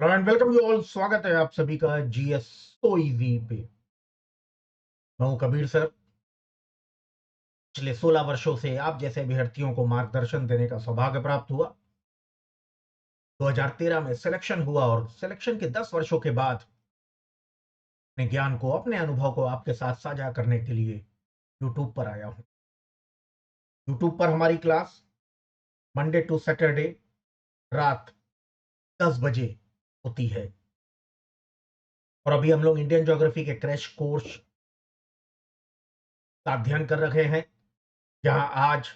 And welcome you all. स्वागत है आप सभी का जीएस सो इजी पे। मैं हूं कबीर सर। पिछले 16 वर्षों से आप जैसे अभ्यर्थियों को मार्गदर्शन देने का सौभाग्य प्राप्त हुआ। 2013 में सिलेक्शन हुआ और सिलेक्शन के 10 वर्षों के बाद अपने ज्ञान को, अपने अनुभव को आपके साथ साझा करने के लिए यूट्यूब पर आया हूं। यूट्यूब पर हमारी क्लास मंडे टू सैटरडे रात 10 बजे होती है और अभी हम लोग इंडियन ज्योग्राफी के क्रैश कोर्स का अध्ययन कर रहे हैं, जहां आज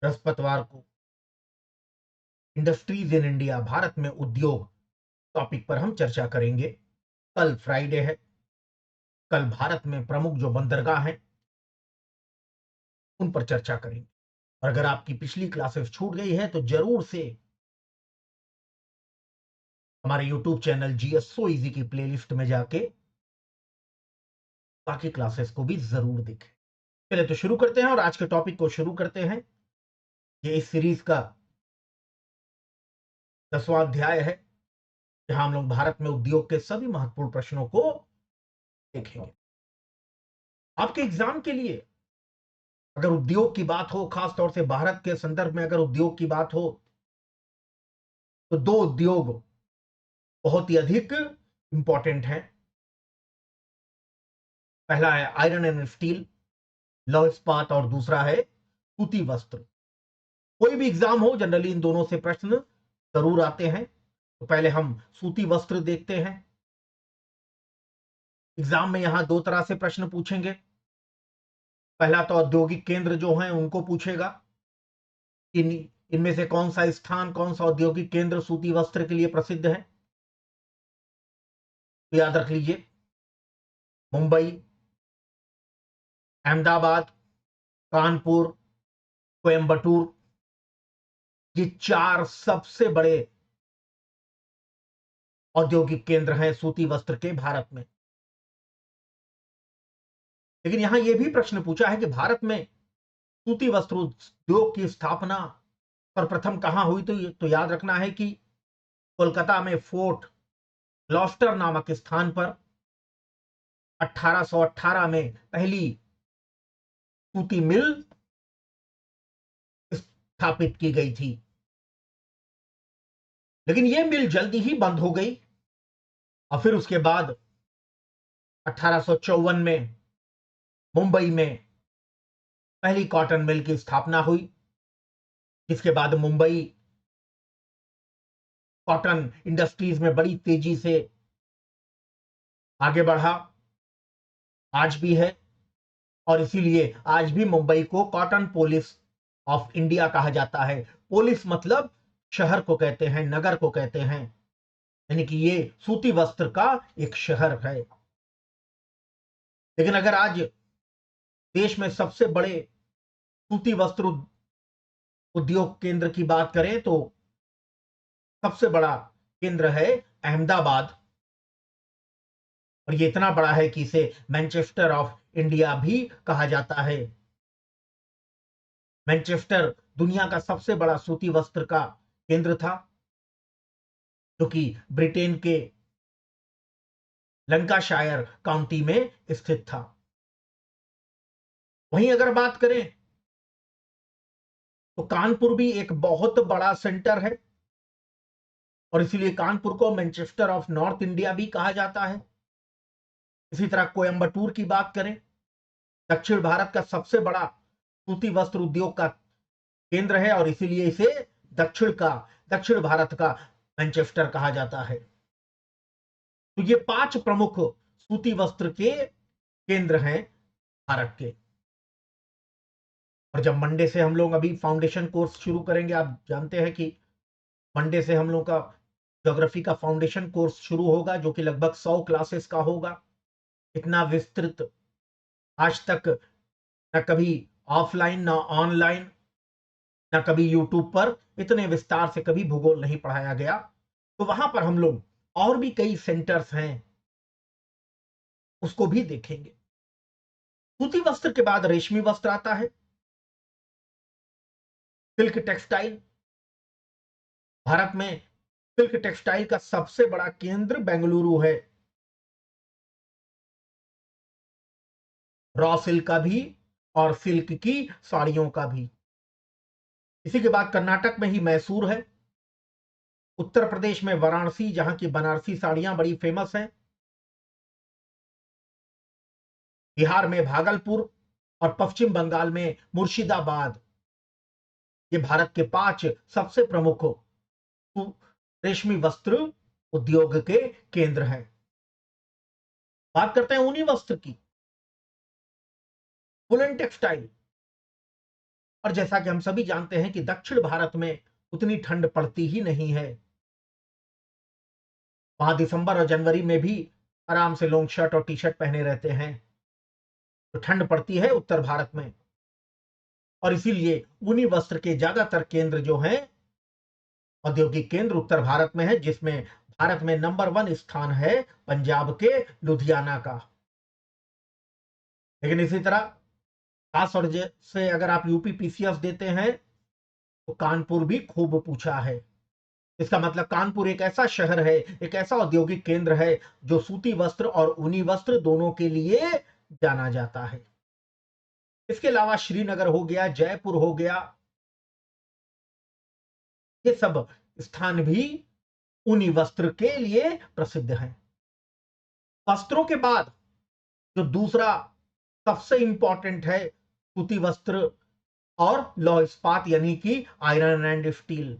बृहस्पतिवार को इंडस्ट्रीज इन इंडिया, भारत में उद्योग टॉपिक पर हम चर्चा करेंगे। कल फ्राइडे है। कल भारत में प्रमुख जो बंदरगाह हैं उन पर चर्चा करेंगे। और अगर आपकी पिछली क्लासेस छूट गई है तो जरूर से हमारे YouTube channel GS so easy की प्लेलिस्ट में जाके बाकी क्लासेस को भी जरूर देखें। चलिए तो शुरू करते हैं और आज के टॉपिक को शुरू करते हैं। ये इस सीरीज का 10वां अध्याय है, जहां हम लोग भारत में उद्योग के सभी महत्वपूर्ण प्रश्नों को देखेंगे। आपके एग्जाम के लिए अगर उद्योग की बात हो, खास तौर से भारत के संदर्भ में अगर उद्योग की बात हो, तो दो उद्योग बहुत ही अधिक इंपॉर्टेंट है। पहला है आयरन एंड स्टील, लौह इस्पात, और दूसरा है सूती वस्त्र। कोई भी एग्जाम हो, जनरली इन दोनों से प्रश्न जरूर आते हैं। तो पहले हम सूती वस्त्र देखते हैं। एग्जाम में यहां दो तरह से प्रश्न पूछेंगे। पहला तो औद्योगिक केंद्र जो हैं उनको पूछेगा। इन इनमें से कौन सा स्थान, कौन सा औद्योगिक केंद्र सूती वस्त्र के लिए प्रसिद्ध है। तो याद रख लीजिए, मुंबई, अहमदाबाद, कानपुर, कोयंबटूर, ये चार सबसे बड़े औद्योगिक केंद्र हैं सूती वस्त्र के भारत में। लेकिन यहां यह भी प्रश्न पूछा है कि भारत में सूती वस्त्र उद्योग की स्थापना सर्वप्रथम कहां हुई। तो याद रखना है कि कोलकाता में फोर्ट ग्लॉस्टर नामक स्थान पर 1818 में पहली सूती मिल स्थापित की गई थी। लेकिन यह मिल जल्दी ही बंद हो गई और फिर उसके बाद 1854 में मुंबई में पहली कॉटन मिल की स्थापना हुई। इसके बाद मुंबई कॉटन इंडस्ट्रीज में बड़ी तेजी से आगे बढ़ा, आज भी है। और इसीलिए आज भी मुंबई को कॉटन पोलिस ऑफ इंडिया कहा जाता है। पोलिस मतलब शहर को कहते हैं, नगर को कहते हैं, यानी कि ये सूती वस्त्र का एक शहर है। लेकिन अगर आज देश में सबसे बड़े सूती वस्त्र उद्योग केंद्र की बात करें तो सबसे बड़ा केंद्र है अहमदाबाद। और ये इतना बड़ा है कि इसे मैनचेस्टर ऑफ इंडिया भी कहा जाता है। मैनचेस्टर दुनिया का सबसे बड़ा सूती वस्त्र का केंद्र था, जो कि ब्रिटेन के लंकाशायर काउंटी में स्थित था। वहीं अगर बात करें तो कानपुर भी एक बहुत बड़ा सेंटर है और इसीलिए कानपुर को मैनचेस्टर ऑफ नॉर्थ इंडिया भी कहा जाता है। इसी तरह कोयंबटूर की बात करें, दक्षिण भारत का सबसे बड़ा सूती वस्त्र उद्योग का केंद्र है और इसीलिए इसे दक्षिण भारत का मैनचेस्टर कहा जाता है। तो ये 5 प्रमुख सूती वस्त्र के केंद्र हैं भारत के। और जब मंडे से हम लोग अभी फाउंडेशन कोर्स शुरू करेंगे, आप जानते हैं कि मंडे से हम लोग का ज्योग्राफी का फाउंडेशन कोर्स शुरू होगा, जो कि लगभग 100 क्लासेस का होगा। इतना विस्तृत आज तक न कभी ऑफलाइन, ना ऑनलाइन, ना कभी यूट्यूब पर इतने विस्तार से कभी भूगोल नहीं पढ़ाया गया। तो वहां पर हम लोग और भी कई सेंटर्स हैं, उसको भी देखेंगे। सूती वस्त्र के बाद रेशमी वस्त्र आता है, सिल्क टेक्सटाइल। भारत में सिल्क टेक्सटाइल का सबसे बड़ा केंद्र बेंगलुरु है। रॉ सिल्क का भी और सिल्क की साड़ियों का भी। इसी के बाद कर्नाटक में ही मैसूर है। उत्तर प्रदेश में वाराणसी, जहां की बनारसी साड़ियां बड़ी फेमस हैं। बिहार में भागलपुर और पश्चिम बंगाल में मुर्शिदाबाद। ये भारत के 5 सबसे प्रमुख रेशमी वस्त्र उद्योग के केंद्र हैं। बात करते हैं ऊनी वस्त्र की, वुलन टेक्सटाइल। और जैसा कि हम सभी जानते हैं कि दक्षिण भारत में उतनी ठंड पड़ती ही नहीं है। वहां दिसंबर और जनवरी में भी आराम से लॉन्ग शर्ट और टी शर्ट पहने रहते हैं। तो ठंड पड़ती है उत्तर भारत में, और इसीलिए ऊनी वस्त्र के ज्यादातर केंद्र जो हैं, औद्योगिक केंद्र उत्तर भारत में है, जिसमें भारत में नंबर 1 स्थान है पंजाब के लुधियाना का। लेकिन इसी तरह खास और से अगर आप यूपी पीसीएस देते हैं तो कानपुर भी खूब पूछा है। इसका मतलब कानपुर एक ऐसा शहर है, एक ऐसा औद्योगिक केंद्र है जो सूती वस्त्र और ऊनी वस्त्र दोनों के लिए जाना जाता है। इसके अलावा श्रीनगर हो गया, जयपुर हो गया, ये सब स्थान भी ऊनी वस्त्र के लिए प्रसिद्ध हैं। वस्त्रों के बाद जो दूसरा सबसे इंपॉर्टेंट है, सूती वस्त्र और लौह इस्पात यानी कि iron and steel.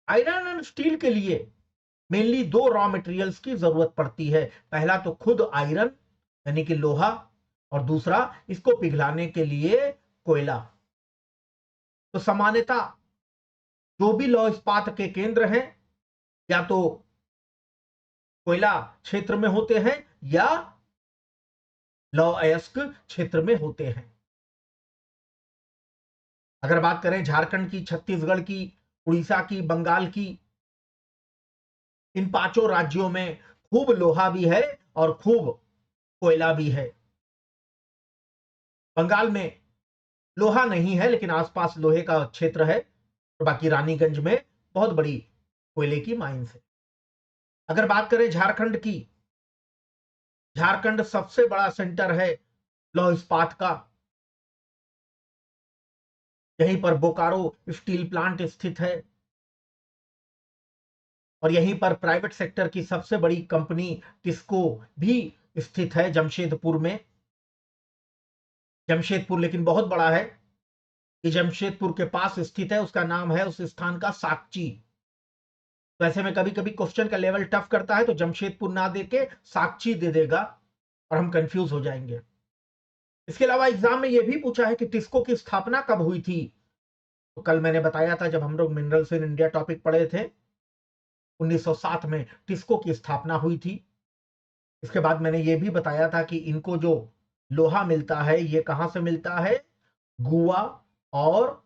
Iron and steel के लिए मेनली 2 रॉ मटेरियल्स की जरूरत पड़ती है। पहला तो खुद आयरन यानी कि लोहा, और दूसरा इसको पिघलाने के लिए कोयला। तो सामान्यतः जो भी लौह इस्पात के केंद्र हैं, या तो कोयला क्षेत्र में होते हैं या लौह अयस्क क्षेत्र में होते हैं। अगर बात करें झारखंड की, छत्तीसगढ़ की, उड़ीसा की, बंगाल की, इन 5 राज्यों में खूब लोहा भी है और खूब कोयला भी है। बंगाल में लोहा नहीं है, लेकिन आसपास लोहे का क्षेत्र है, और बाकी रानीगंज में बहुत बड़ी कोयले की माइंस है। अगर बात करें झारखंड की, झारखंड सबसे बड़ा सेंटर है लौह इस्पात का। यहीं पर बोकारो स्टील प्लांट स्थित है, और यहीं पर प्राइवेट सेक्टर की सबसे बड़ी कंपनी टिस्को भी स्थित है जमशेदपुर में। जमशेदपुर लेकिन बहुत बड़ा है। ये जमशेदपुर के पास स्थित है, उसका नाम है उस स्थान का साकची। तो ऐसे में कभी कभी क्वेश्चन का लेवल टफ करता है, तो जमशेदपुर ना देके साकची दे देगा और हम कंफ्यूज हो जाएंगे। इसके अलावा एग्जाम में यह भी पूछा है कि टिस्को की स्थापना कब हुई थी। तो कल मैंने बताया था, जब हम लोग मिनरल्स इन इंडिया टॉपिक पढ़े थे, 1907 में टिस्को की स्थापना हुई थी। इसके बाद मैंने ये भी बताया था कि इनको जो लोहा मिलता है, ये कहां से मिलता है, गुआ और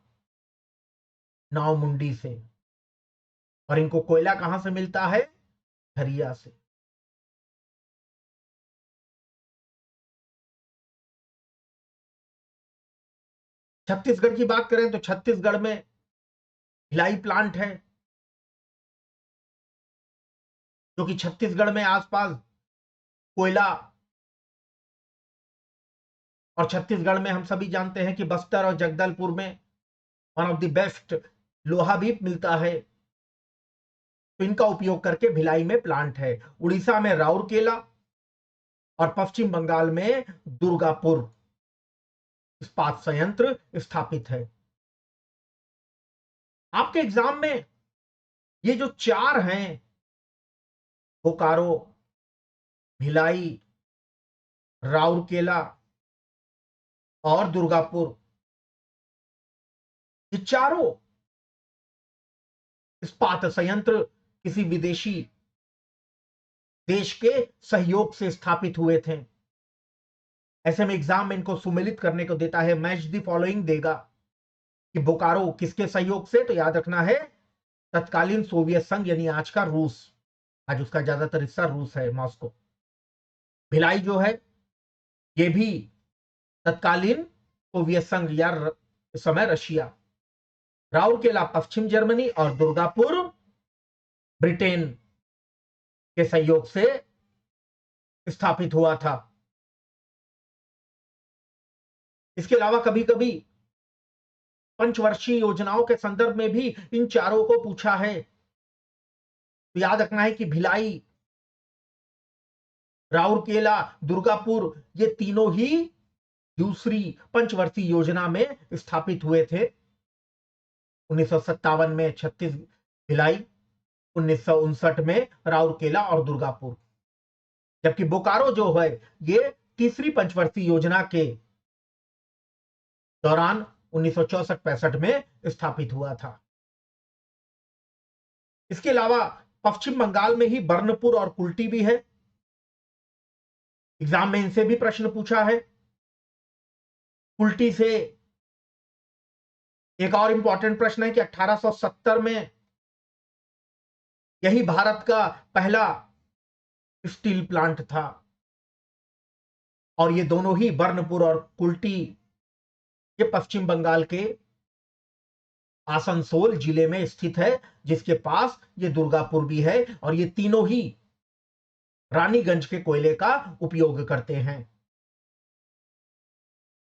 नावमुंडी से। और इनको कोयला कहां से मिलता है, झरिया से। छत्तीसगढ़ की बात करें तो छत्तीसगढ़ में भिलाई प्लांट है, जो कि छत्तीसगढ़ में आसपास कोयला, और छत्तीसगढ़ में हम सभी जानते हैं कि बस्तर और जगदलपुर में वन ऑफ द बेस्ट लोहा भी मिलता है। तो इनका उपयोग करके भिलाई में प्लांट है। उड़ीसा में राउरकेला और पश्चिम बंगाल में दुर्गापुर इस्पात संयंत्र स्थापित है। आपके एग्जाम में ये जो 4 हैं, बोकारो, भिलाई, राउरकेला और दुर्गापुर, ये चारों इस्पात संयंत्र किसी विदेशी देश के सहयोग से स्थापित हुए थे। ऐसे में एग्जाम में इनको सुमेलित करने को देता है, मैच द फॉलोइंग देगा कि बोकारो किसके सहयोग से। तो याद रखना है तत्कालीन सोवियत संघ यानी आज का रूस, आज उसका ज्यादातर हिस्सा रूस है, मॉस्को। भिलाई जो है ये भी तत्कालीन सोवियत संघ या इस समय रशिया। राउरकेला पश्चिम जर्मनी और दुर्गापुर ब्रिटेन के सहयोग से स्थापित हुआ था। इसके अलावा कभी कभी पंचवर्षीय योजनाओं के संदर्भ में भी इन चारों को पूछा है। तो याद रखना है कि भिलाई, राउरकेला, दुर्गापुर ये तीनों ही दूसरी पंचवर्षीय योजना में स्थापित हुए थे। 1957 में 36 भिलाई, 1959 में राउरकेला और दुर्गापुर, जबकि बोकारो जो है ये तीसरी पंचवर्षीय योजना के दौरान 1964-65 में स्थापित हुआ था। इसके अलावा पश्चिम बंगाल में ही बर्नपुर और कुल्टी भी है। एग्जाम में इनसे भी प्रश्न पूछा है। कुल्टी से एक और इंपॉर्टेंट प्रश्न है कि 1870 में यही भारत का पहला स्टील प्लांट था, और ये दोनों ही बर्नपुर और कुल्टी ये पश्चिम बंगाल के आसनसोल जिले में स्थित है, जिसके पास ये दुर्गापुर भी है, और ये तीनों ही रानीगंज के कोयले का उपयोग करते हैं।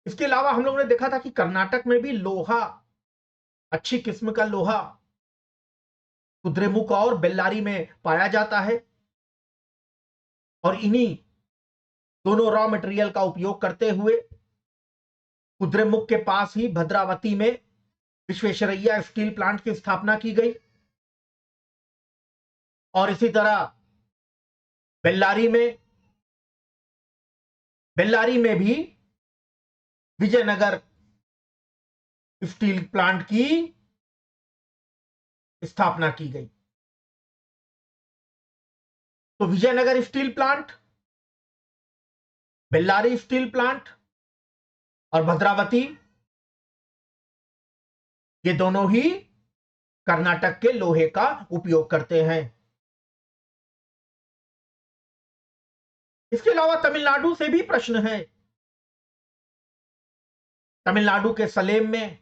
इसके अलावा हम लोगों ने देखा था कि कर्नाटक में भी लोहा, अच्छी किस्म का लोहा कुद्रेमुख और बेल्लारी में पाया जाता है, और इन्हीं दोनों रॉ मटेरियल का उपयोग करते हुए कुद्रेमुख के पास ही भद्रावती में विश्वेश्वरैया स्टील प्लांट की स्थापना की गई। और इसी तरह बेल्लारी में भी विजयनगर स्टील प्लांट की स्थापना की गई। तो Vijayanagar steel plant, Bellary steel plant और भद्रावती ये दोनों ही कर्नाटक के लोहे का उपयोग करते हैं। इसके अलावा तमिलनाडु से भी प्रश्न है। तमिलनाडु के सलेम में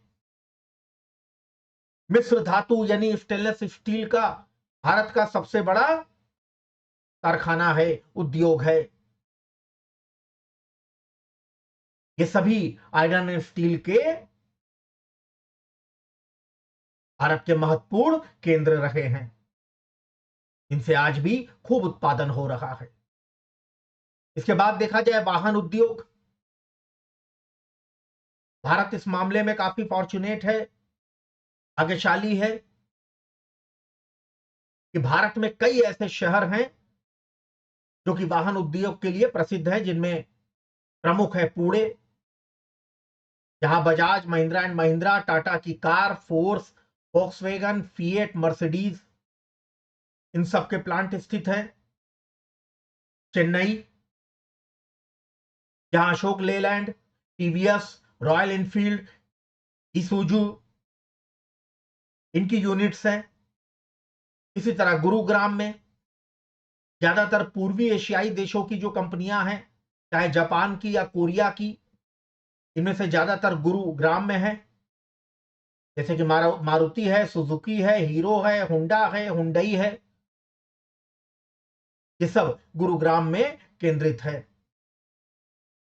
मिश्र धातु यानी स्टेनलेस स्टील का भारत का सबसे बड़ा कारखाना है, उद्योग है। ये सभी आयरन एंड स्टील के भारत के महत्वपूर्ण केंद्र रहे हैं। इनसे आज भी खूब उत्पादन हो रहा है। इसके बाद देखा जाए वाहन उद्योग, भारत इस मामले में काफी फॉर्चुनेट है, भाग्यशाली है कि भारत में कई ऐसे शहर हैं जो कि वाहन उद्योग के लिए प्रसिद्ध हैं, जिनमें प्रमुख है पुणे, जहां बजाज, महिंद्रा एंड महिंद्रा, टाटा की car, Force, Volkswagen, Fiat, Mercedes इन सब के प्लांट स्थित है। चेन्नई, जहां Ashok Leyland, TVS, Royal Enfield, Isuzu इनकी यूनिट्स हैं। इसी तरह गुरुग्राम में ज्यादातर पूर्वी एशियाई देशों की जो कंपनियां हैं, चाहे जापान की या कोरिया की, इनमें से ज्यादातर गुरुग्राम में है। जैसे कि मारुति है, सुजुकी है, हीरो है, हुंडा है, हुंडई है, ये सब गुरुग्राम में केंद्रित है।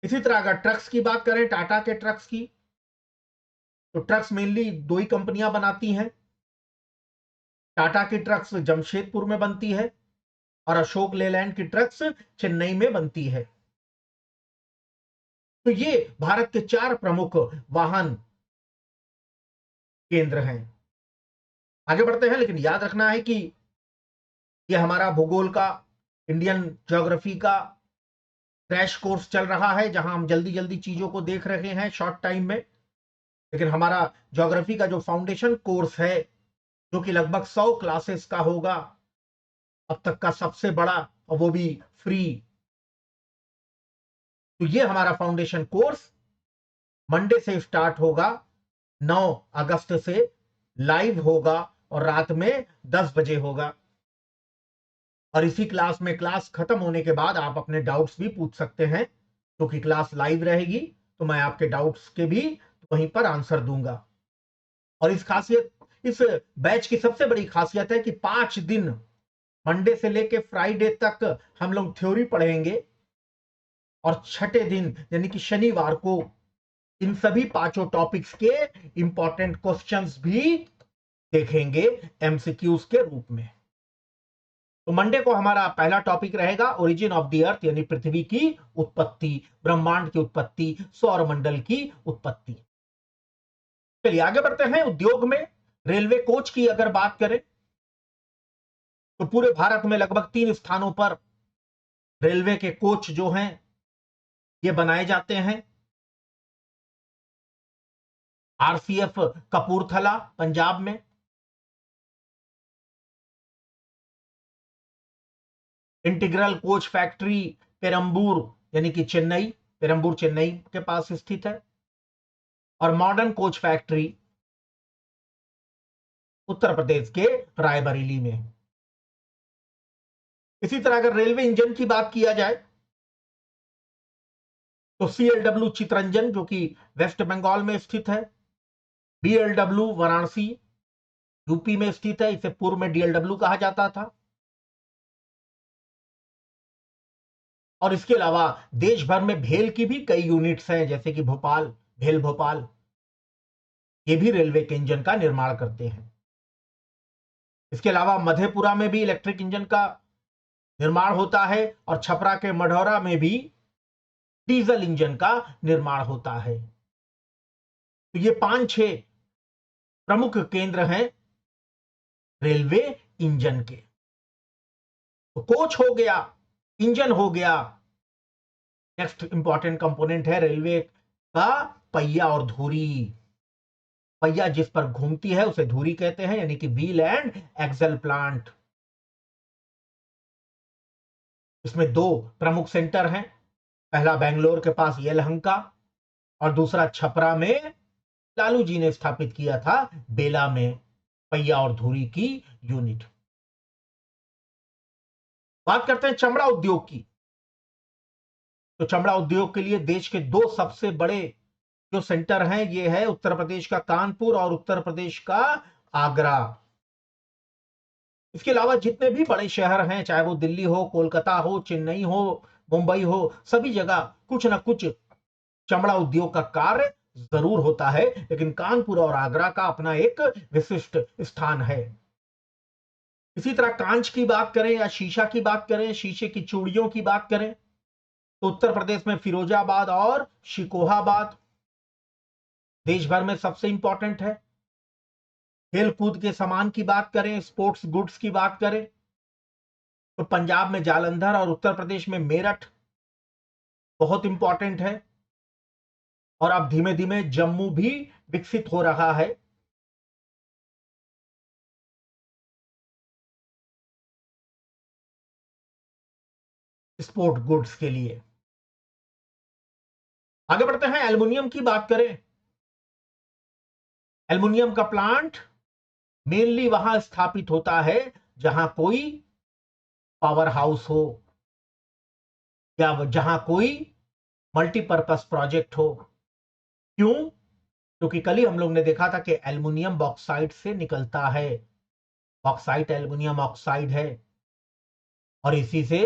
इसी तरह अगर ट्रक्स की बात करें, टाटा के ट्रक्स की, तो ट्रक्स मेनली दो ही कंपनियां बनाती हैं। टाटा की ट्रक्स जमशेदपुर में बनती है और अशोक लेलैंड की ट्रक्स चेन्नई में बनती है। तो ये भारत के 4 प्रमुख वाहन केंद्र हैं। आगे बढ़ते हैं, लेकिन याद रखना है कि ये हमारा भूगोल का, इंडियन ज्योग्राफी का क्रैश कोर्स चल रहा है, जहां हम जल्दी जल्दी चीजों को देख रहे हैं शॉर्ट टाइम में। लेकिन हमारा ज्योग्राफी का जो फाउंडेशन कोर्स है, जो कि लगभग 100 क्लासेस का होगा, अब तक का सबसे बड़ा, और वो भी फ्री। तो ये हमारा फाउंडेशन कोर्स मंडे से स्टार्ट होगा, 9 अगस्त से लाइव होगा और रात में 10 बजे होगा। और इसी क्लास में, क्लास खत्म होने के बाद आप अपने डाउट्स भी पूछ सकते हैं, क्योंकि क्लास लाइव रहेगी, तो मैं आपके डाउट्स के भी वहीं पर आंसर दूंगा। और इस खासियत इस बैच की सबसे बड़ी खासियत है कि 5 दिन, मंडे से लेके फ्राइडे तक हम लोग थ्योरी पढ़ेंगे और छठे दिन यानी कि शनिवार को इन सभी पांचों टॉपिक्स के इंपॉर्टेंट क्वेश्चंस भी देखेंगे एमसीक्यूज के रूप में। तो मंडे को हमारा पहला टॉपिक रहेगा ओरिजिन ऑफ द अर्थ यानी पृथ्वी की उत्पत्ति, ब्रह्मांड की उत्पत्ति, सौर मंडल की उत्पत्ति। चलिए आगे बढ़ते हैं। उद्योग में रेलवे कोच की अगर बात करें तो पूरे भारत में लगभग 3 स्थानों पर रेलवे के कोच जो हैं ये बनाए जाते हैं। आरसीएफ कपूरथला पंजाब में, इंटीग्रल कोच फैक्ट्री पेरंबूर यानी कि चेन्नई, पेरंबूर चेन्नई के पास स्थित है, और modern coach factory Uttar Pradesh के रायबरेली में। इसी तरह अगर रेलवे इंजन की बात किया जाए तो सीएलडब्ल्यू चितरंजन जो कि वेस्ट बंगाल में स्थित है, बीएलडब्ल्यू वाराणसी यूपी में स्थित है, इसे पूर्व में डीएलडब्ल्यू कहा जाता था। और इसके अलावा देश भर में भेल की भी कई यूनिट्स हैं, जैसे कि भोपाल, भेल भोपाल, ये भी रेलवे के इंजन का निर्माण करते हैं। इसके अलावा मधेपुरा में भी इलेक्ट्रिक इंजन का निर्माण होता है और छपरा के मढ़ौरा में भी डीजल इंजन का निर्माण होता है। तो ये 5-6 प्रमुख केंद्र हैं रेलवे इंजन के। तो कोच हो गया, इंजन हो गया, नेक्स्ट इंपॉर्टेंट कंपोनेंट है रेलवे का पहिया और धुरी। पहिया जिस पर घूमती है उसे धुरी कहते हैं, यानी कि व्हील एंड एक्सल प्लांट। इसमें 2 प्रमुख सेंटर हैं, पहला बेंगलोर के पास येलहंका और दूसरा छपरा में लालू जी ने स्थापित किया था बेला में पहिया और धुरी की यूनिट। बात करते हैं चमड़ा उद्योग की। तो चमड़ा उद्योग के लिए देश के 2 सबसे बड़े जो सेंटर हैं ये है उत्तर प्रदेश का कानपुर और उत्तर प्रदेश का आगरा। इसके अलावा जितने भी बड़े शहर हैं, चाहे वो दिल्ली हो, कोलकाता हो, चेन्नई हो, मुंबई हो, सभी जगह कुछ ना कुछ चमड़ा उद्योग का कार्य जरूर होता है, लेकिन कानपुर और आगरा का अपना एक विशिष्ट स्थान है। इसी तरह कांच की बात करें या शीशा की बात करें, शीशे की चूड़ियों की बात करें, तो उत्तर प्रदेश में फिरोजाबाद और शिकोहाबाद देश भर में सबसे इंपॉर्टेंट है। खेल कूद के सामान की बात करें, स्पोर्ट्स गुड्स की बात करें, तो पंजाब में जालंधर और उत्तर प्रदेश में मेरठ बहुत इंपॉर्टेंट है। और अब धीमे धीमे जम्मू भी विकसित हो रहा है। स्पोर्ट गुड्स के लिए। आगे बढ़ते हैं, एल्युमिनियम की बात करें। एल्युमिनियम का प्लांट मेनली वहां स्थापित होता है जहां कोई पावर हाउस हो या जहां कोई मल्टीपर्पस प्रोजेक्ट हो। क्यों? क्योंकि कल ही हम लोग ने देखा था कि एल्युमिनियम बॉक्साइट से निकलता है, बॉक्साइट एल्युमिनियम ऑक्साइड है, और इसी से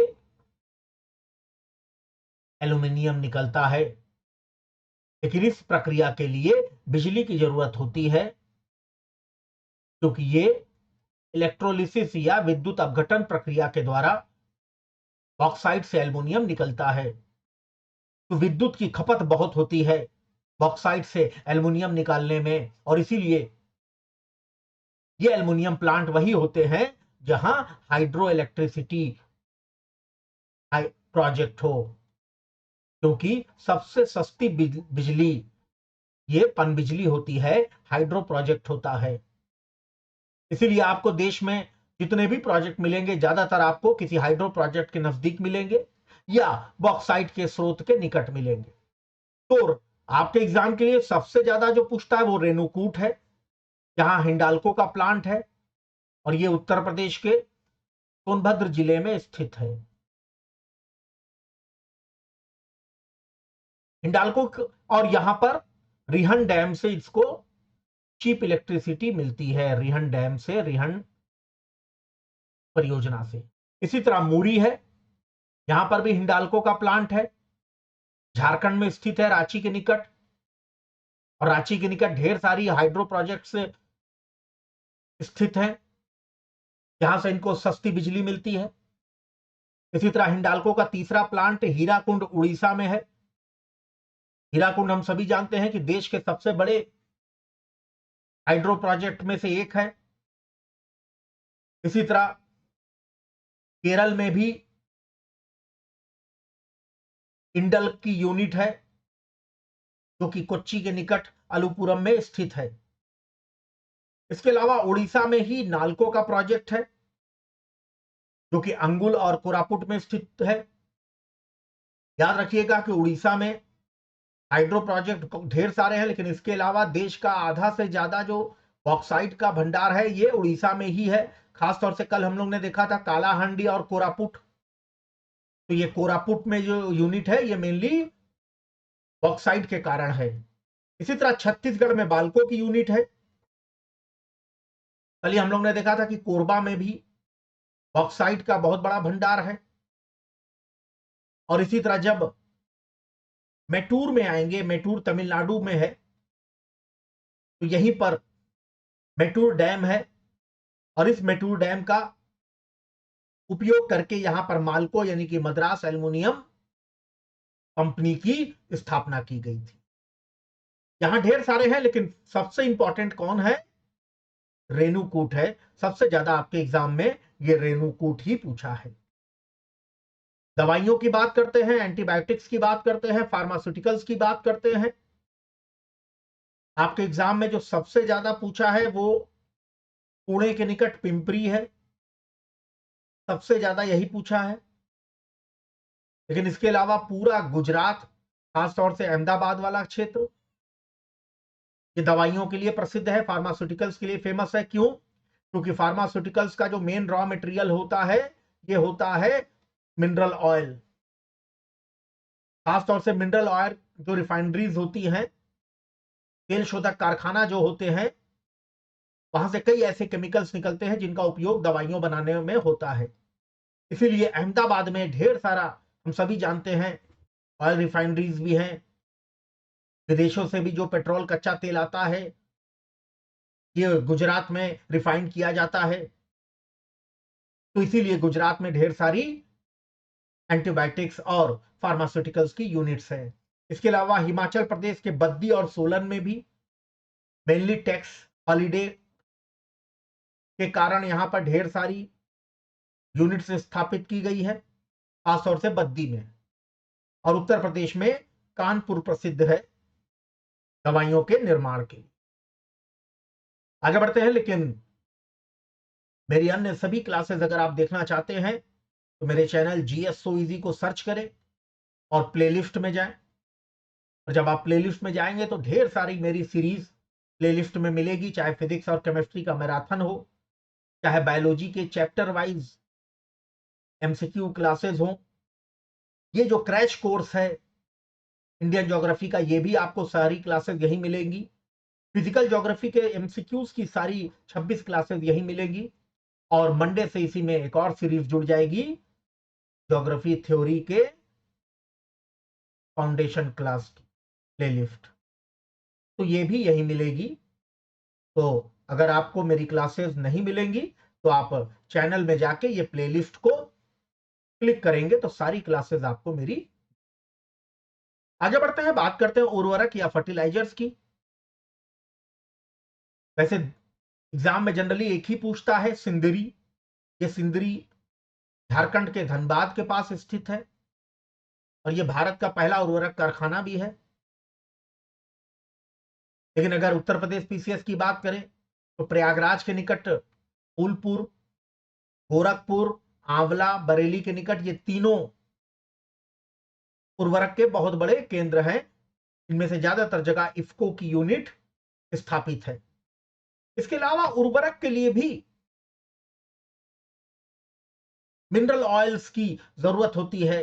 एल्युमिनियम निकलता है। लेकिन इस प्रक्रिया के लिए बिजली की जरूरत होती है, क्योंकि ये इलेक्ट्रोलिसिस या विद्युत अपघटन प्रक्रिया के द्वारा बॉक्साइट से एल्युमिनियम निकलता है। तो विद्युत की खपत बहुत होती है बॉक्साइट से एल्युमिनियम निकालने में, और इसीलिए ये एल्युमिनियम प्लांट वही होते हैं जहां हाइड्रो इलेक्ट्रिसिटी प्रोजेक्ट हो, क्योंकि सबसे सस्ती बिजली ये पनबिजली होती है, हाइड्रो प्रोजेक्ट होता है। इसीलिए आपको देश में जितने भी प्रोजेक्ट मिलेंगे ज्यादातर आपको किसी हाइड्रो प्रोजेक्ट के नजदीक मिलेंगे या बॉक्साइट के स्रोत के निकट मिलेंगे। तो आपके एग्जाम के लिए सबसे ज्यादा जो पूछता है वो रेणुकूट है, जहां हिंडाल्को का प्लांट है, और ये उत्तर प्रदेश के सोनभद्र जिले में स्थित है। हिंडाल्को और यहां पर रिहन डैम से इसको चीप इलेक्ट्रिसिटी मिलती है रिहन डैम से, रिहन परियोजना से। इसी तरह मुरी है, यहां पर भी हिंडाल्को का प्लांट है, झारखंड में स्थित है, रांची के निकट। और रांची के निकट ढेर सारी हाइड्रो प्रोजेक्ट्स स्थित हैं, जहां से इनको सस्ती बिजली मिलती है। इसी तरह हिंडाल्को का तीसरा प्लांट हीराकुंड उड़ीसा में है। हीराकुंड हम सभी जानते हैं कि देश के सबसे बड़े हाइड्रो प्रोजेक्ट में से एक है। इसी तरह केरल में भी इंडल की यूनिट है, जो कि कोच्चि के निकट अलुपुरम में स्थित है। इसके अलावा उड़ीसा में ही नालको का प्रोजेक्ट है, जो कि अंगुल और कोरापुट में स्थित है। याद रखिएगा कि उड़ीसा में हाइड्रो प्रोजेक्ट ढेर सारे हैं, लेकिन इसके अलावा देश का आधा से ज्यादा जो बॉक्साइट का भंडार है, ये उड़ीसा में ही है। खासतौर से कल हम लोग ने देखा था कालाहांडी और कोरापुट। तो ये कोरापुट में जो यूनिट है, ये मेनली बॉक्साइट के कारण है। इसी तरह छत्तीसगढ़ में बाल्को की यूनिट है। कल हम लोग ने देखा था कि कोरबा में भी बॉक्साइट का बहुत बड़ा भंडार है। और इसी तरह जब मैटूर में आएंगे, मैटूर तमिलनाडु में है, तो यहीं पर मैटूर डैम है। और इस मैटूर डैम का उपयोग करके यहां पर माल्को यानी कि मद्रास एल्युमिनियम कंपनी की स्थापना की गई थी। यहां ढेर सारे हैं, लेकिन सबसे इंपॉर्टेंट कौन है? रेणुकूट है। सबसे ज्यादा आपके एग्जाम में ये रेणुकूट ही पूछा है। दवाइयों की बात करते हैं, एंटीबायोटिक्स की बात करते हैं, फार्मास्यूटिकल्स की बात करते हैं। आपके एग्जाम में जो सबसे ज्यादा पूछा है वो पुणे के निकट पिंपरी है, सबसे ज्यादा यही पूछा है। लेकिन इसके अलावा पूरा गुजरात, खासतौर से अहमदाबाद वाला क्षेत्र, ये दवाइयों के लिए प्रसिद्ध है, फार्मास्यूटिकल्स के लिए फेमस है। क्यों? क्योंकि फार्मास्यूटिकल्स का जो मेन रॉ मटेरियल होता है, ये होता है मिनरल ऑयल। खासतौर से मिनरल ऑयल जो रिफाइनरीज होती हैं, तेल शोधक कारखाना जो होते हैं, वहां से कई ऐसे केमिकल्स निकलते हैं जिनका उपयोग दवाइयों बनाने में होता है। इसीलिए अहमदाबाद में ढेर सारा, हम सभी जानते हैं, ऑयल रिफाइनरीज भी हैं। विदेशों से भी जो पेट्रोल कच्चा तेल आता है, ये गुजरात में रिफाइन किया जाता है। तो इसीलिए गुजरात में ढेर सारी एंटीबायोटिक्स और फार्मास्यूटिकल्स की यूनिट्स हैं। इसके अलावा हिमाचल प्रदेश के बद्दी और सोलन में भी मेनली टैक्स हॉलीडे के कारण यहां पर ढेर सारी यूनिट्स स्थापित की गई है, खासतौर से बद्दी में। और उत्तर प्रदेश में कानपुर प्रसिद्ध है दवाइयों के निर्माण के लिए। आगे बढ़ते हैं, लेकिन मेरी अन्य सभी क्लासेस अगर आप देखना चाहते हैं तो मेरे चैनल जीएस सो इजी को सर्च करें और प्लेलिस्ट में जाएं। और जब आप प्लेलिस्ट में जाएंगे तो ढेर सारी मेरी सीरीज प्लेलिस्ट में मिलेगी, चाहे फिजिक्स और केमिस्ट्री का मैराथन हो, चाहे बायोलॉजी के चैप्टर वाइज एमसीक्यू क्लासेस हो। ये जो क्रैश कोर्स है इंडियन ज्योग्राफी का, ये भी आपको सारी क्लासेस यही मिलेंगी। फिजिकल ज्योग्राफी के एमसीक्यूज की सारी 26 क्लासेस यही मिलेंगी। और मंडे से इसी में एक और सीरीज जुड़ जाएगी, ज्योग्राफी थ्योरी के फाउंडेशन क्लास की प्लेलिस्ट, तो ये भी यही मिलेगी। तो अगर आपको मेरी क्लासेस नहीं मिलेंगी तो आप चैनल में जाके ये प्लेलिस्ट को क्लिक करेंगे तो सारी क्लासेस आपको मेरी। आगे बढ़ते हैं, बात करते हैं उर्वरक या फर्टिलाइजर्स की। वैसे एग्जाम में जनरली एक ही पूछता है, सिंदरी। ये सिंदरी झारखंड के धनबाद के पास स्थित है और ये भारत का पहला उर्वरक कारखाना भी है। लेकिन अगर उत्तर प्रदेश पीसीएस की बात करें तो प्रयागराज के निकट फूलपुर, गोरखपुर, आंवला, बरेली के निकट ये तीनों उर्वरक के बहुत बड़े केंद्र हैं। इनमें से ज्यादातर जगह इफ्को की यूनिट स्थापित है। इसके अलावा उर्वरक के लिए भी मिनरल ऑयल्स की जरूरत होती है,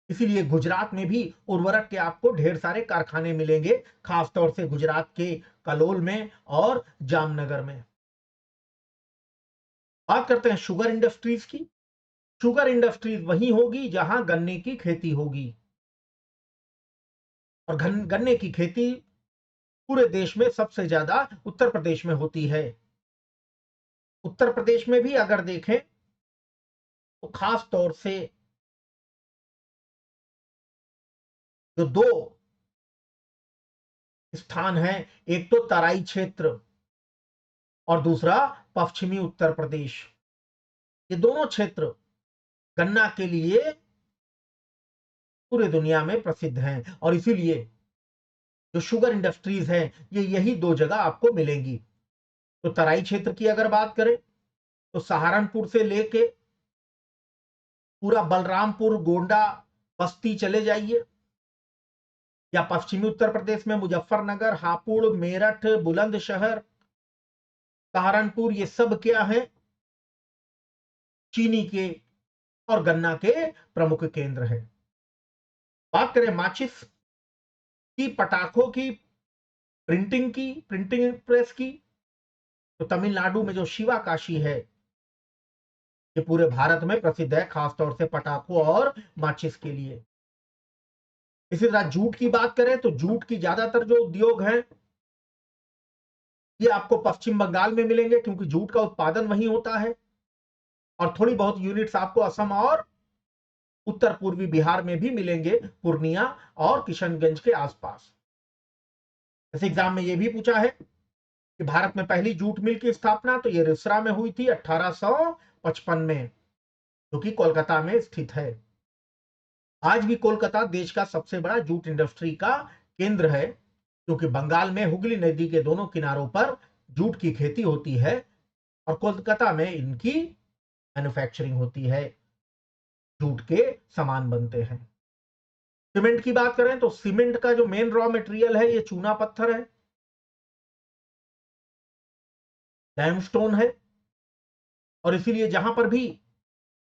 इसीलिए गुजरात में भी उर्वरक के आपको ढेर सारे कारखाने मिलेंगे। खासतौर से गुजरात के कलोल में और जामनगर में। बात करते हैं शुगर इंडस्ट्रीज की। शुगर इंडस्ट्रीज वही होगी जहां गन्ने की खेती होगी, और गन्ने की खेती पूरे देश में सबसे ज्यादा उत्तर प्रदेश में होती है। उत्तर प्रदेश में भी अगर देखें तो खास तौर से जो दो स्थान हैं, एक तो तराई क्षेत्र और दूसरा पश्चिमी उत्तर प्रदेश, ये दोनों क्षेत्र गन्ना के लिए पूरे दुनिया में प्रसिद्ध हैं, और इसीलिए जो शुगर इंडस्ट्रीज हैं ये यही दो जगह आपको मिलेंगी। तो तराई क्षेत्र की अगर बात करें तो सहारनपुर से लेके पूरा बलरामपुर, गोंडा, बस्ती चले जाइए, या पश्चिमी उत्तर प्रदेश में मुजफ्फरनगर, हापुड़, मेरठ, बुलंदशहर, सहारनपुर, ये सब क्या है, चीनी के और गन्ना के प्रमुख केंद्र है। बात करें माचिस की, पटाखों की, प्रिंटिंग प्रेस की, तो तमिलनाडु में जो शिवा काशी है ये पूरे भारत में प्रसिद्ध है, खासतौर से पटाखों और माचिस के लिए। इसी तरह जूट की बात करें तो जूट की ज्यादातर जो उद्योग हैं ये आपको पश्चिम बंगाल में मिलेंगे, क्योंकि जूट का उत्पादन वहीं होता है, और थोड़ी बहुत यूनिट्स आपको असम और उत्तर पूर्वी बिहार में भी मिलेंगे, पूर्णिया और किशनगंज के आसपास। इस एग्जाम में यह भी पूछा है कि भारत में पहली जूट मिल की स्थापना तो ये रिसरा में हुई थी 1855 में, जो कि कोलकाता में स्थित है। आज भी कोलकाता देश का सबसे बड़ा जूट इंडस्ट्री का केंद्र है, क्योंकि बंगाल में हुगली नदी के दोनों किनारों पर जूट की खेती होती है और कोलकाता में इनकी मैन्युफैक्चरिंग होती है, जूट के सामान बनते हैं। सीमेंट की बात करें तो सीमेंट का जो मेन रॉ मटेरियल है ये चूना पत्थर है, लाइमस्टोन है, और इसीलिए जहां पर भी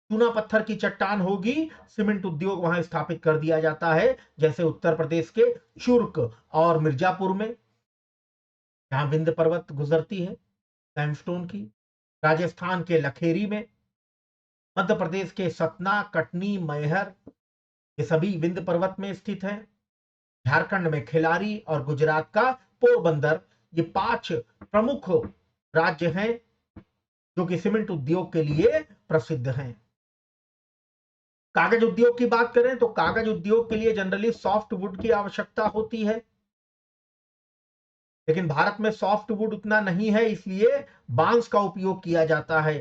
चूना पत्थर की चट्टान होगी सीमेंट उद्योग वहां स्थापित कर दिया जाता है, जैसे उत्तर प्रदेश के चुर्क और मिर्जापुर में जहां विंध्य पर्वत गुजरती है लाइमस्टोन की, राजस्थान के लखेरी में, मध्य प्रदेश के सतना, कटनी, मैहर, ये सभी विंध्य पर्वत में स्थित है, झारखंड में खिलारी, और गुजरात का पोरबंदर, ये 5 प्रमुख राज्य हैं जो कि सीमेंट उद्योग के लिए प्रसिद्ध हैं। कागज उद्योग की बात करें तो कागज उद्योग के लिए जनरली सॉफ्ट वुड की आवश्यकता होती है, लेकिन भारत में सॉफ्ट वुड उतना नहीं है, इसलिए बांस का उपयोग किया जाता है।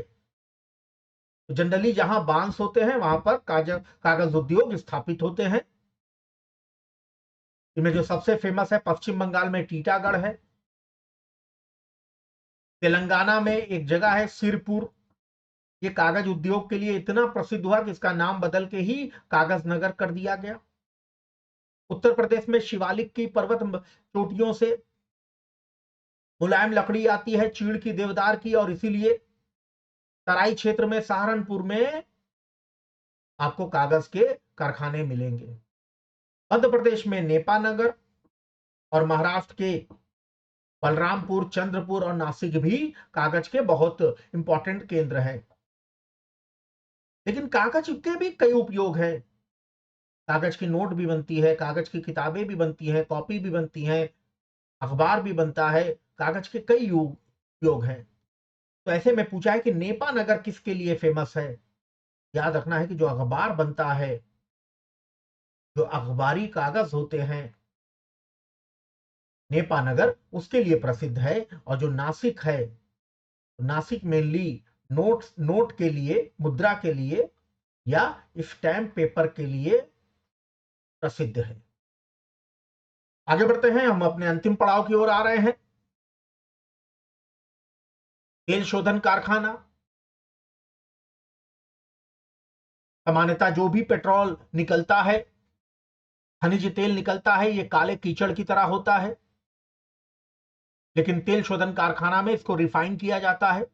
तो जनरली जहां बांस होते हैं वहां पर कागज उद्योग स्थापित होते हैं। इनमें जो सबसे फेमस है पश्चिम बंगाल में टीटागढ़ है, तेलंगाना में एक जगह है सिरपुर, ये कागज उद्योग के लिए इतना प्रसिद्ध हुआ कि इसका नाम बदल के ही कागज नगर कर दिया गया। उत्तर प्रदेश में शिवालिक की पर्वत चोटियों से मुलायम लकड़ी आती है, चीड़ की, देवदार की, और इसीलिए तराई क्षेत्र में सहारनपुर में आपको कागज के कारखाने मिलेंगे। मध्य प्रदेश में नेपानगर और महाराष्ट्र के बलरामपुर, चंद्रपुर और नासिक भी कागज के बहुत इंपॉर्टेंट केंद्र हैं। लेकिन कागज के भी कई उपयोग हैं, कागज की नोट भी बनती है, कागज की किताबें भी बनती हैं, कॉपी भी बनती हैं, अखबार भी बनता है, कागज के कई उपयोग हैं। तो ऐसे में पूछा है कि नेपा नगर किसके लिए फेमस है। याद रखना है कि जो अखबार बनता है, जो अखबारी कागज होते हैं, नेपा नगर उसके लिए प्रसिद्ध है। और जो नासिक है, नासिक मेनली नोट के लिए, मुद्रा के लिए या स्टैम्प पेपर के लिए प्रसिद्ध है। आगे बढ़ते हैं, हम अपने अंतिम पड़ाव की ओर आ रहे हैं। तेल शोधन कारखाना। सामान्यतः जो भी पेट्रोल निकलता है, खनिज तेल निकलता है, ये काले कीचड़ की तरह होता है, लेकिन तेल शोधन कारखाना में इसको रिफाइन किया जाता है,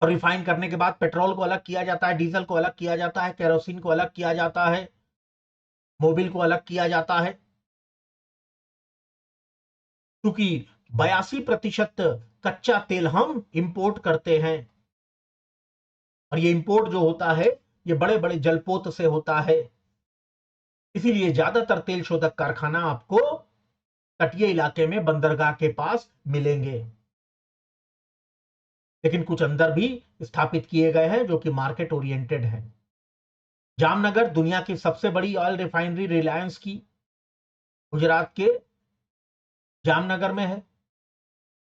और रिफाइन करने के बाद पेट्रोल को अलग किया जाता है, डीजल को अलग किया जाता है, केरोसिन को अलग किया जाता है, मोबिल को अलग किया जाता है। क्योंकि 82% कच्चा तेल हम इंपोर्ट करते हैं, और ये इंपोर्ट जो होता है ये बड़े बड़े जलपोत से होता है। इसीलिए ज्यादातर तेल शोधक कारखाना आपको तटीय इलाके में बंदरगाह के पास मिलेंगे, लेकिन कुछ अंदर भी स्थापित किए गए हैं जो कि मार्केट ओरिएंटेड है। जामनगर दुनिया की सबसे बड़ी ऑयल रिफाइनरी रिलायंस की गुजरात के जामनगर में है।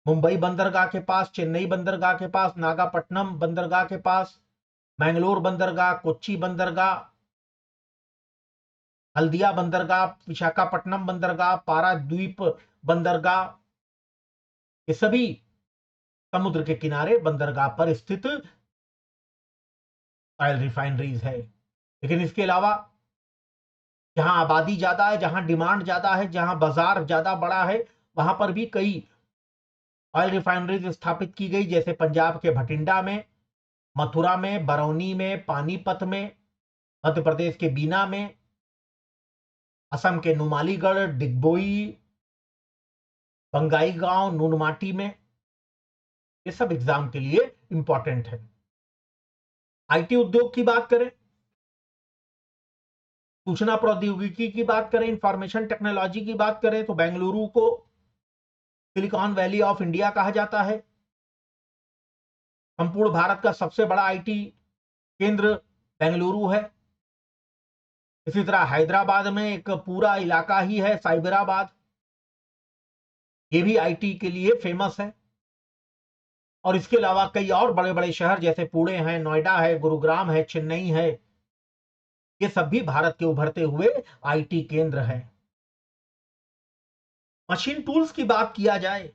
मुंबई बंदरगाह के पास, चेन्नई बंदरगाह के पास, नागापट्टनम बंदरगाह के पास, मैंगलोर बंदरगाह, कोच्चि बंदरगाह, हल्दिया बंदरगाह, विशाखापट्टनम बंदरगाह, पाराद्वीप बंदरगाह, ये सभी समुद्र के किनारे बंदरगाह पर स्थित ऑयल रिफाइनरीज है। लेकिन इसके अलावा जहां आबादी ज्यादा है, जहां डिमांड ज्यादा है, जहां बाजार ज्यादा बड़ा है, वहां पर भी कई ऑयल रिफाइनरीज स्थापित की गई, जैसे पंजाब के भटिंडा में, मथुरा में, बरौनी में, पानीपत में, मध्य प्रदेश के बीना में, असम के नुमालीगढ़, डिगबोई, बंगाईगांव, नूनमाटी में। ये सब एग्जाम के लिए इंपॉर्टेंट है। आईटी उद्योग की बात करें, सूचना प्रौद्योगिकी की बात करें, इंफॉर्मेशन टेक्नोलॉजी की बात करें, तो बेंगलुरु को सिलिकॉन वैली ऑफ इंडिया कहा जाता है। संपूर्ण भारत का सबसे बड़ा आईटी केंद्र बेंगलुरु है। इसी तरह हैदराबाद में एक पूरा इलाका ही है साइबराबाद, ये भी आईटी के लिए फेमस है। और इसके अलावा कई और बड़े बड़े शहर जैसे पुणे है, नोएडा है, गुरुग्राम है, चेन्नई है, ये सब भी भारत के उभरते हुए आईटी केंद्र हैं। मशीन टूल्स की बात किया जाए,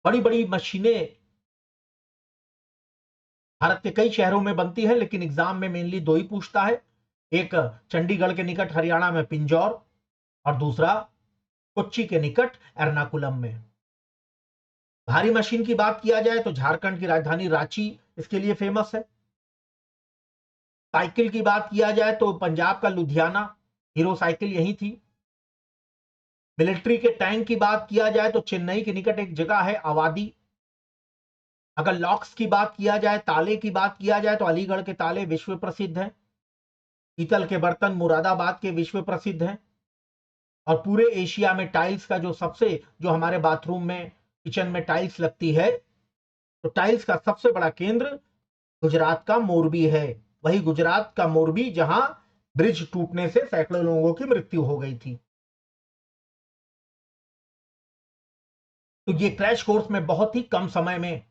बड़ी बड़ी मशीनें भारत के कई शहरों में बनती है, लेकिन एग्जाम में मेनली दो ही पूछता है। एक चंडीगढ़ के निकट हरियाणा में पिंजौर, और दूसरा कोच्चि के निकट एर्नाकुलम में। भारी मशीन की बात किया जाए तो झारखंड की राजधानी रांची इसके लिए फेमस है। साइकिल की बात किया जाए तो पंजाब का लुधियाना, हीरो साइकिल यही थी। मिलिट्री के टैंक की बात किया जाए तो चेन्नई के निकट एक जगह है अवादी। अगर लॉक्स की बात किया जाए, ताले की बात किया जाए, तो अलीगढ़ के ताले विश्व प्रसिद्ध हैं। पीतल के बर्तन मुरादाबाद के विश्व प्रसिद्ध हैं। और पूरे एशिया में टाइल्स का जो हमारे बाथरूम में, किचन में टाइल्स लगती है, तो टाइल्स का सबसे बड़ा केंद्र गुजरात का मोरबी है। वही गुजरात का मोरबी जहां ब्रिज टूटने से सैकड़ों लोगों की मृत्यु हो गई थी। तो ये क्रैश कोर्स में बहुत ही कम समय में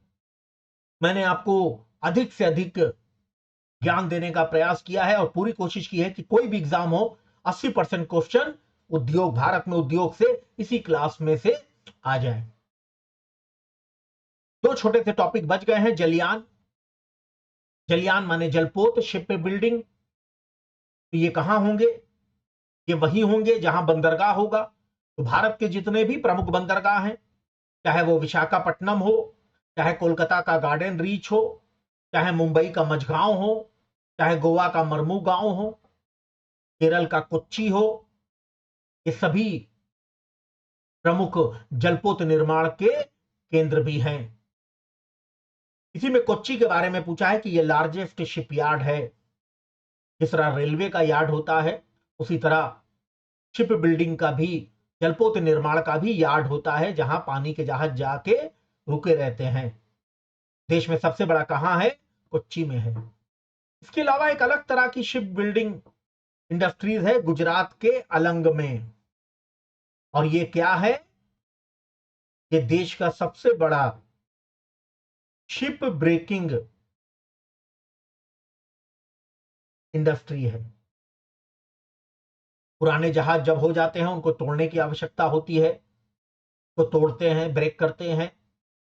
मैंने आपको अधिक से अधिक ज्ञान देने का प्रयास किया है, और पूरी कोशिश की है कि कोई भी एग्जाम हो, 80% क्वेश्चन उद्योग, भारत में उद्योग से इसी क्लास में से आ जाए। दो छोटे से टॉपिक बच गए हैं। जलयान, जलयान माने जलपोत, शिप बिल्डिंग। तो ये कहां होंगे? ये वही होंगे जहां बंदरगाह होगा। तो भारत के जितने भी प्रमुख बंदरगाह हैं, चाहे वो विशाखापट्टनम हो, चाहे कोलकाता का गार्डन रीच हो, चाहे मुंबई का मझगांव हो, चाहे गोवा का मरमुगांव हो, केरल का कोच्चि हो, ये सभी प्रमुख जलपोत निर्माण के केंद्र भी हैं। इसी में कोच्चि के बारे में पूछा है कि यह लार्जेस्ट शिपयार्ड है। जिस तरह रेलवे का यार्ड होता है, उसी तरह शिप बिल्डिंग का भी, जलपोत निर्माण का भी यार्ड होता है, जहां पानी के जहाज जाके रुके रहते हैं। देश में सबसे बड़ा कहां है? कोच्चि में है। इसके अलावा एक अलग तरह की शिप बिल्डिंग इंडस्ट्रीज है गुजरात के अलंग में। और ये क्या है? ये देश का सबसे बड़ा शिप ब्रेकिंग इंडस्ट्री है। पुराने जहाज जब हो जाते हैं, उनको तोड़ने की आवश्यकता होती है, तो तोड़ते हैं, ब्रेक करते हैं,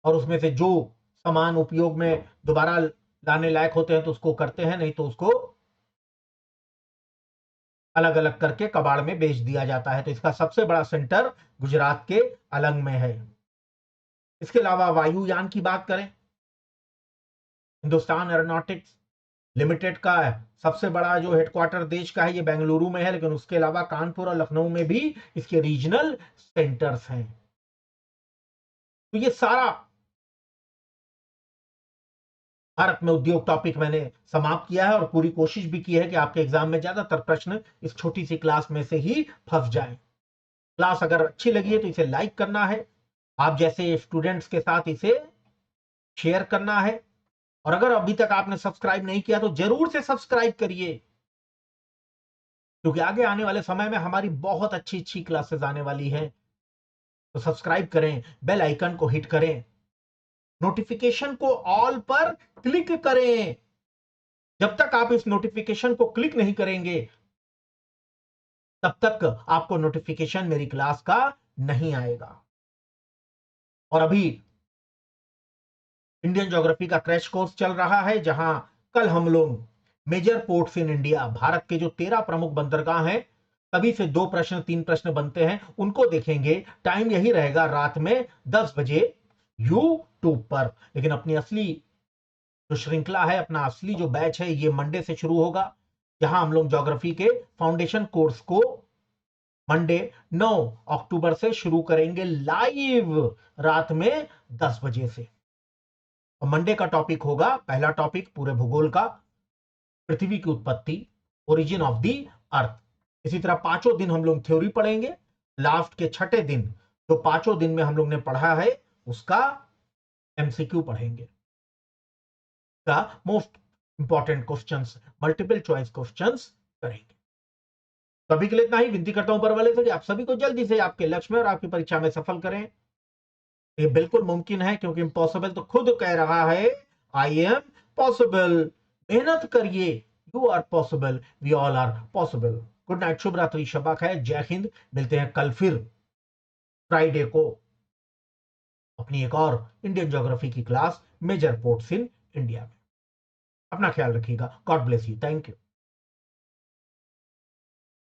और उसमें से जो सामान उपयोग में दोबारा लाने लायक होते हैं तो उसको करते हैं, नहीं तो उसको अलग अलग करके कबाड़ में बेच दिया जाता है। तो इसका सबसे बड़ा सेंटर गुजरात के अलंग में है। इसके अलावा वायुयान की बात करें, हिंदुस्तान एरोनॉटिक्स लिमिटेड का सबसे बड़ा जो हेडक्वार्टर देश का है, ये बेंगलुरु में है, लेकिन उसके अलावा कानपुर और लखनऊ में भी इसके रीजनल सेंटर्स हैं। तो ये सारा भारत में उद्योग टॉपिक मैंने समाप्त किया है और पूरी कोशिश भी की है कि आपके एग्जाम में ज्यादातर प्रश्न इस छोटी सी क्लास में से ही फंस जाएं। क्लास अगर अच्छी लगी है तो इसे लाइक करना है, आप जैसे स्टूडेंट्स के साथ इसे शेयर करना है, और अगर अभी तक आपने सब्सक्राइब नहीं किया तो जरूर से सब्सक्राइब करिए, क्योंकि आगे आने वाले समय में हमारी बहुत अच्छी अच्छी क्लासेस आने वाली हैं। तो सब्सक्राइब करें, बेल आइकन को हिट करें, नोटिफिकेशन को ऑल पर क्लिक करें। जब तक आप इस नोटिफिकेशन को क्लिक नहीं करेंगे तब तक आपको नोटिफिकेशन मेरी क्लास का नहीं आएगा। और अभी इंडियन ज्योग्राफी का क्रैश कोर्स चल रहा है, जहां कल हम लोग major ports in India, Bharat के जो 13 प्रमुख बंदरगाह हैं, तभी से 2 प्रश्न 3 प्रश्न बनते हैं, उनको देखेंगे। टाइम यही रहेगा रात में 10 बजे यूट्यूब पर। लेकिन अपनी असली जो श्रृंखला है, अपना असली जो बैच है, ये मंडे से शुरू होगा, जहां हम लोग ज्योग्राफी के फाउंडेशन कोर्स को मंडे 9 अक्टूबर से शुरू करेंगे लाइव रात में 10 बजे से। मंडे का टॉपिक होगा, पहला टॉपिक पूरे भूगोल का, पृथ्वी की उत्पत्ति, ओरिजिन ऑफ दी अर्थ। इसी तरह पांचों दिन हम लोग थ्योरी पढ़ेंगे, लास्ट के छठे दिन जो पांचों दिन में हम लोग ने पढ़ा है उसका एमसीक्यू पढ़ेंगे, का most important questions, multiple choice questions करेंगे। तो अभी के लिए इतना ही। विनती करता हूं ऊपर वाले से कि आप सभी को जल्दी से आपके लक्ष्य में और आपकी परीक्षा में सफल करें। ये बिल्कुल मुमकिन है, क्योंकि इम्पॉसिबल तो खुद कह रहा है, आई एम पॉसिबल। मेहनत करिए, you are possible, we all are possible. Good night, शुभ रात्रि, शबा खैर, जय हिंद। मिलते हैं कल फिर फ्राइडे को अपनी एक और इंडियन ज्योग्राफी की class, major ports in India में। अपना ख्याल रखिएगा। God bless you, thank you.